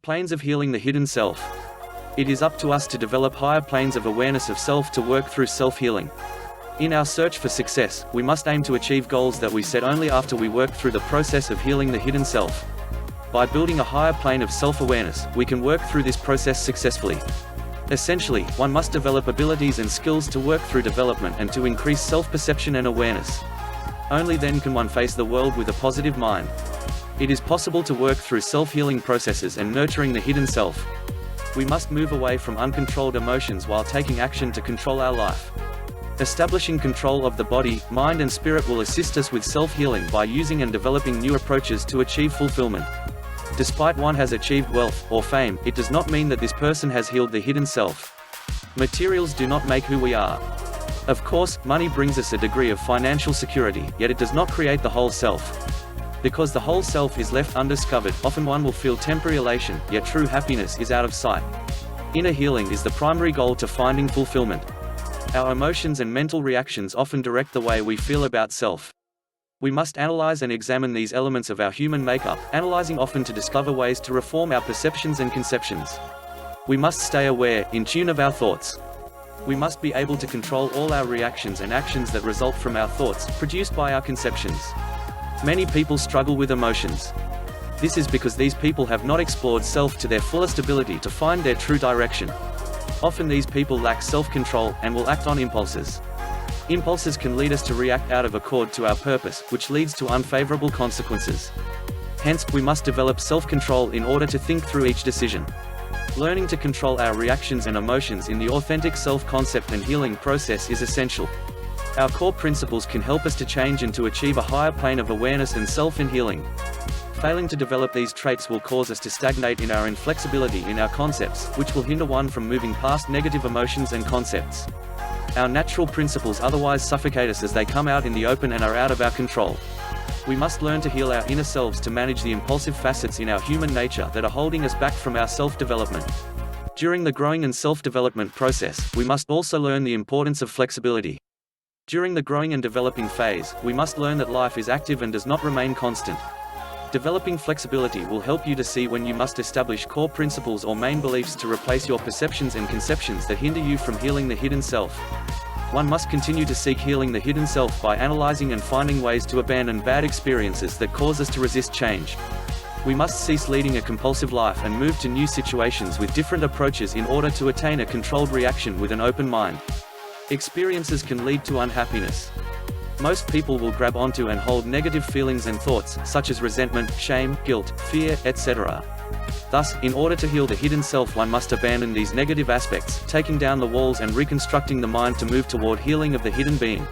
Planes of healing the hidden self. It is up to us to develop higher planes of awareness of self to work through self-healing. In our search for success, we must aim to achieve goals that we set only after we work through the process of healing the hidden self. By building a higher plane of self-awareness, we can work through this process successfully. Essentially, one must develop abilities and skills to work through development and to increase self-perception and awareness. Only then can one face the world with a positive mind. It is possible to work through self-healing processes and nurturing the hidden self. We must move away from uncontrolled emotions while taking action to control our life. Establishing control of the body, mind and spirit will assist us with self-healing by using and developing new approaches to achieve fulfillment. Despite one has achieved wealth or fame, it does not mean that this person has healed the hidden self. Materials do not make who we are. Of course, money brings us a degree of financial security, yet it does not create the whole self. Because the whole self is left undiscovered, often one will feel temporary elation, yet true happiness is out of sight. Inner healing is the primary goal to finding fulfillment. Our emotions and mental reactions often direct the way we feel about self. We must analyze and examine these elements of our human makeup, analyzing often to discover ways to reform our perceptions and conceptions. We must stay aware, in tune of our thoughts. We must be able to control all our reactions and actions that result from our thoughts, produced by our conceptions. Many people struggle with emotions. This is because these people have not explored self to their fullest ability to find their true direction. Often these people lack self-control, and will act on impulses. Impulses can lead us to react out of accord to our purpose, which leads to unfavorable consequences. Hence, we must develop self-control in order to think through each decision. Learning to control our reactions and emotions in the authentic self-concept and healing process is essential. Our core principles can help us to change and to achieve a higher plane of awareness and self-healing. Failing to develop these traits will cause us to stagnate in our inflexibility in our concepts, which will hinder one from moving past negative emotions and concepts. Our natural principles otherwise suffocate us as they come out in the open and are out of our control. We must learn to heal our inner selves to manage the impulsive facets in our human nature that are holding us back from our self-development. During the growing and self-development process, we must also learn the importance of flexibility. During the growing and developing phase, we must learn that life is active and does not remain constant. Developing flexibility will help you to see when you must establish core principles or main beliefs to replace your perceptions and conceptions that hinder you from healing the hidden self. One must continue to seek healing the hidden self by analyzing and finding ways to abandon bad experiences that cause us to resist change. We must cease leading a compulsive life and move to new situations with different approaches in order to attain a controlled reaction with an open mind. Experiences can lead to unhappiness. Most people will grab onto and hold negative feelings and thoughts, such as resentment, shame, guilt, fear, etc. Thus, in order to heal the hidden self, one must abandon these negative aspects, taking down the walls and reconstructing the mind to move toward healing of the hidden being.